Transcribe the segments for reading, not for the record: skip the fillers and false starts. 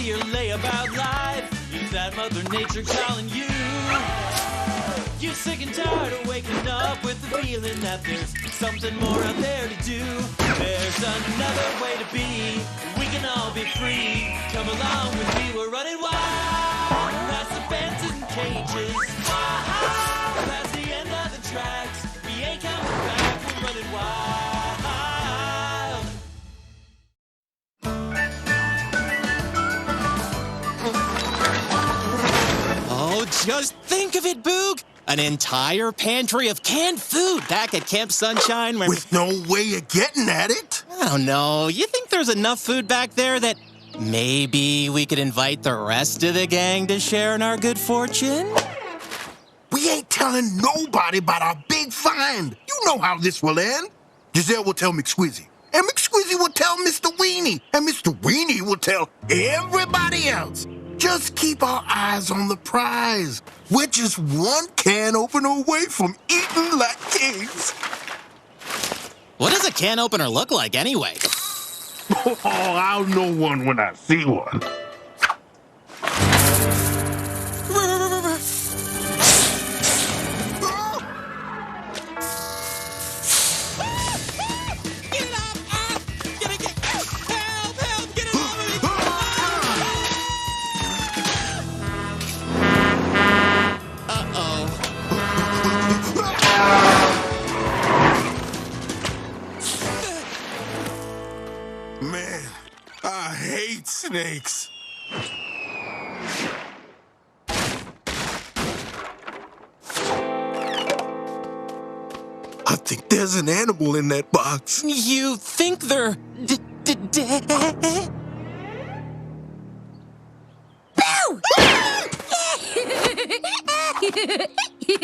your lay about life? Is that Mother Nature calling you? You're sick and tired of waking up with the feeling that there's something more out there to do. There's another way to be. We can all be free. Come along with me, we're running wild. Past the fences and cages. Past the end of the tracks. We ain't coming back, we're running wild. Oh, just think of it, Boog! An entire pantry of canned food back at Camp Sunshine where... With no way of getting at it? I don't know. You think there's enough food back there that maybe we could invite the rest of the gang to share in our good fortune? We ain't telling nobody about our big find. You know how this will end. Giselle will tell McSquizzy, and McSquizzy will tell Mr. Weenie, and Mr. Weenie will tell everybody else. Just keep our eyes on the prize. We're just one can opener away from eating like kings. What does a can opener look like anyway? Oh, I'll know one when I see one. Man, I hate snakes. I think there's an animal in that box. You think they're dead?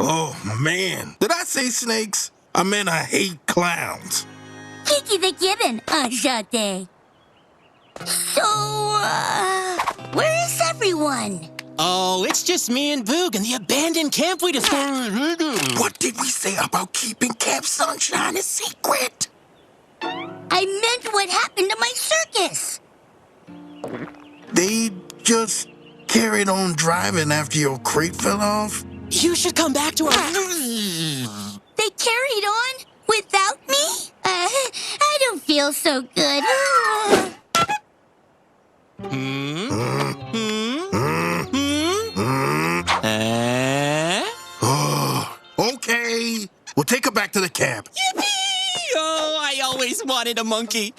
Oh, man. Did I say snakes? I meant I hate clowns. Kiki the Gibbon, enchanté. So, where is everyone? Oh, it's just me and Boog and the abandoned camp we discovered. What did we say about keeping Camp Sunshine a secret? I meant what happened to my circus. They just carried on driving after your crate fell off? You should come back to our... They carried on without me? I don't feel so good. Okay. We'll take her back to the camp. Yippee! Oh, I always wanted a monkey.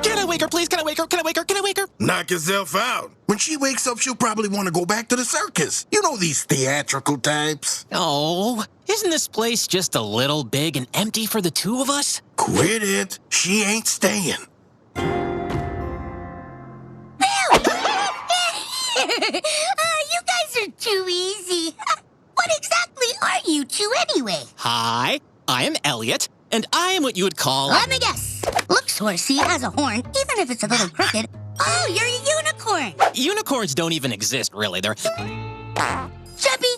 Can I wake her, please? Can I wake her? Can I wake her? Can I wake her? Knock yourself out. When she wakes up, she'll probably want to go back to the circus. You know these theatrical types. Oh, isn't this place just a little big and empty for the two of us? Quit it. She ain't staying. You guys are too easy. What exactly are you two anyway? Hi, I am Elliot, and I am what you would call... Let me guess. Looks horsey, has a horn, even if it's a little crooked. Oh, you're a unicorn. Unicorns don't even exist, really. They're... Chubby,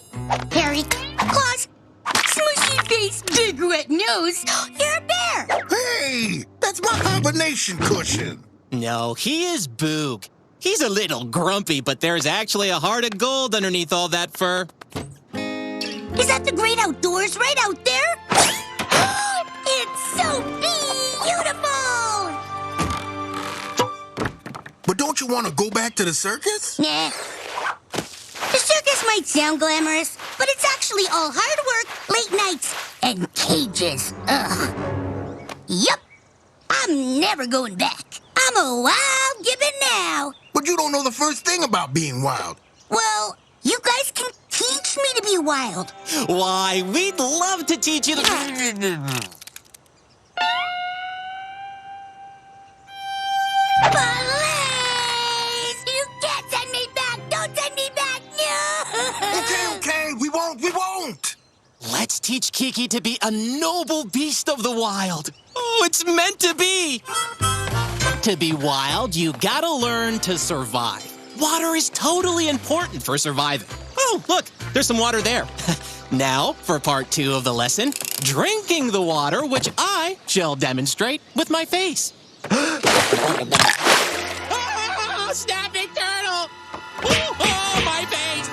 hairy, claws, smushy face, big wet nose. You're a bear. Hey, that's my hibernation cushion. No, he is Boog. He's a little grumpy, but there's actually a heart of gold underneath all that fur. Is that the great outdoors right out there? It's so beautiful! But don't you want to go back to the circus? Nah. The circus might sound glamorous, but it's actually all hard work, late nights, and cages. Ugh. Yup. I'm never going back. I'm a wild gibbon now. But you don't know the first thing about being wild. Well, you guys can teach me to be wild. Why, we'd love to teach you the... Police! You can't send me back! Don't send me back! No! Okay, we won't! Let's teach Kiki to be a noble beast of the wild. Oh, it's meant to be! To be wild, you gotta learn to survive. Water is totally important for surviving. Oh, look, there's some water there. Now, for part 2 of the lesson, drinking the water, which I shall demonstrate with my face. snapping turtle! Oh, my face!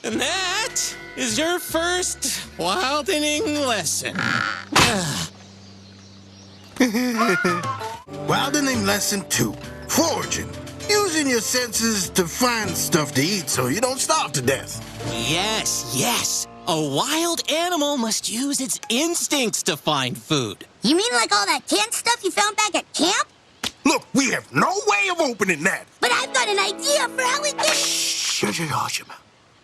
And that is your first wildening lesson. Wildening lesson 2. Foraging. Using your senses to find stuff to eat so you don't starve to death. Yes. A wild animal must use its instincts to find food. You mean like all that canned stuff you found back at camp? Look, we have no way of opening that. But I've got an idea for how we can... Shh.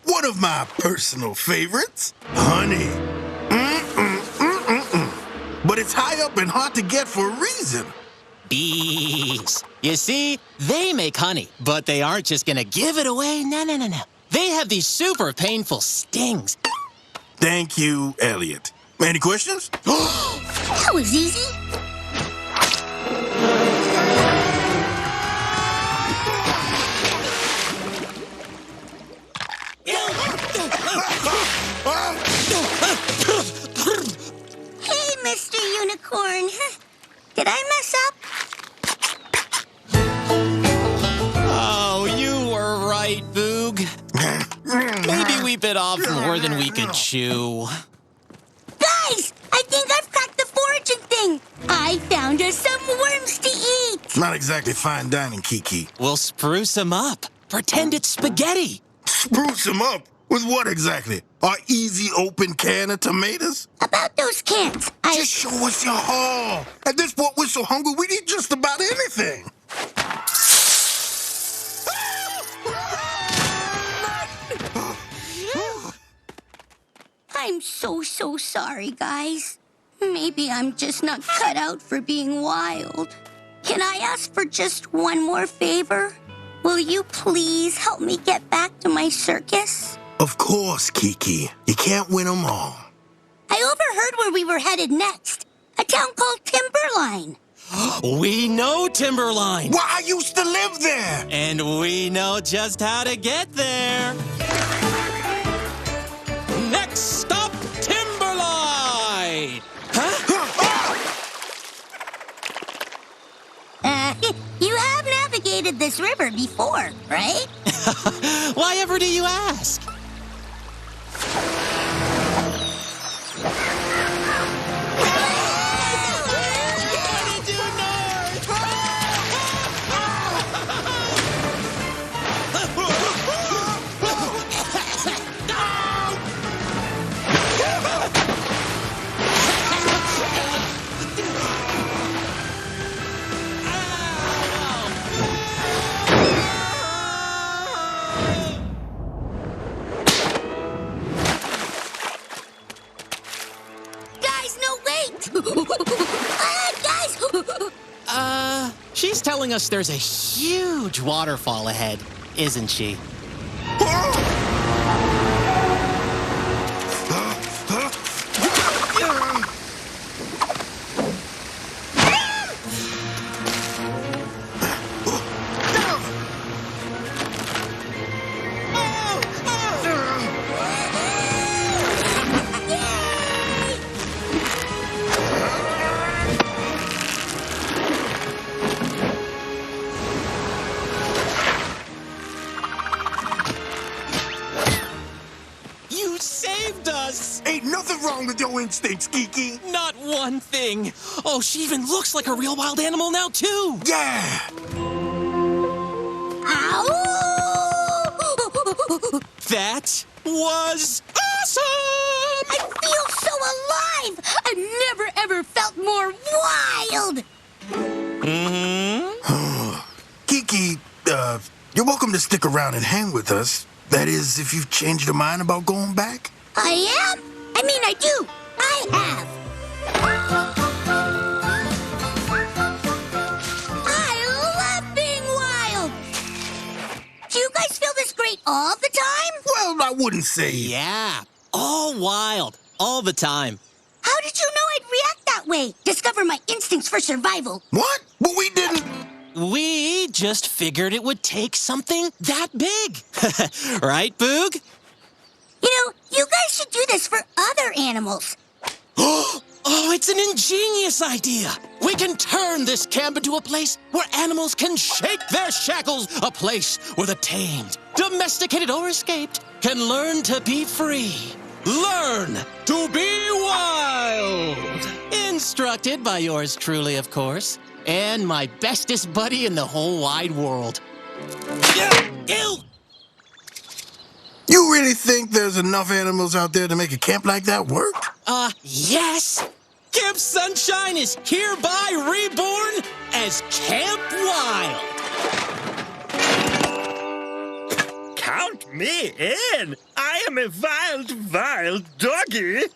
One of my personal favorites, honey. But it's high up and hard to get for a reason. Bees. You see, they make honey, but they aren't just gonna give it away. No. They have these super painful stings. Thank you, Elliot. Any questions? That was easy. Hey, Mr. Unicorn. Did I mess up? Oh, you were right, Boog. Maybe we bit off more than we could chew. Guys, I think I've cracked the foraging thing. I found us some worms to eat. Not exactly fine dining, Kiki. We'll spruce them up. Pretend it's spaghetti. Spruce them up? With what exactly? Our easy open can of tomatoes? About those cans, Just show us your haul. At this point, we're so hungry, we'd eat just about anything. I'm so sorry, guys. Maybe I'm just not cut out for being wild. Can I ask for just one more favor? Will you please help me get back to my circus? Of course, Kiki. You can't win them all. I overheard where we were headed next. A town called Timberline. We know Timberline. Well, I used to live there. And we know just how to get there. Next stop, Timberline! You have navigated this river before, right? Why ever do you ask? She's telling us there's a huge waterfall ahead, isn't she? Ain't nothing wrong with your instincts, Kiki. Not one thing. Oh, she even looks like a real wild animal now, too. Yeah. Ow! That was awesome! I feel so alive! I've never, ever felt more wild! Kiki, you're welcome to stick around and hang with us. That is, if you've changed your mind about going back. I am? I mean, I do. I have. I love being wild. Do you guys feel this great all the time? Well, I wouldn't say. Yeah, all wild, all the time. How did you know I'd react that way? Discover my instincts for survival. What? But we didn't. We just figured it would take something that big. Right, Boog? You know, you guys should do this for other animals. Oh, it's an ingenious idea. We can turn this camp into a place where animals can shake their shackles. A place where the tamed, domesticated, or escaped can learn to be free. Learn to be wild. Instructed by yours truly, of course, and my bestest buddy in the whole wide world. Ew! You really think there's enough animals out there to make a camp like that work? Yes. Camp Sunshine is hereby reborn as Camp Wild. Count me in. I am a wild doggy.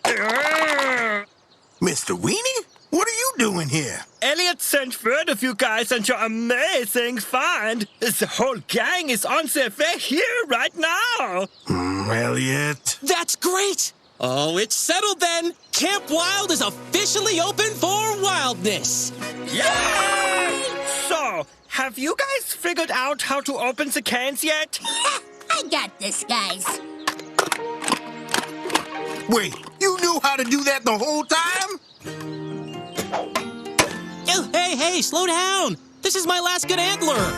Mr. Weenie, what are you doing here? Elliot sent word of you guys and your amazing find. The whole gang is on their way here right now. Elliot. That's great. Oh, it's settled then. Camp Wild is officially open for wildness. Yay! So, have you guys figured out how to open the cans yet? I got this, guys. Wait, you knew how to do that the whole time? Oh, hey, slow down. This is my last good antler.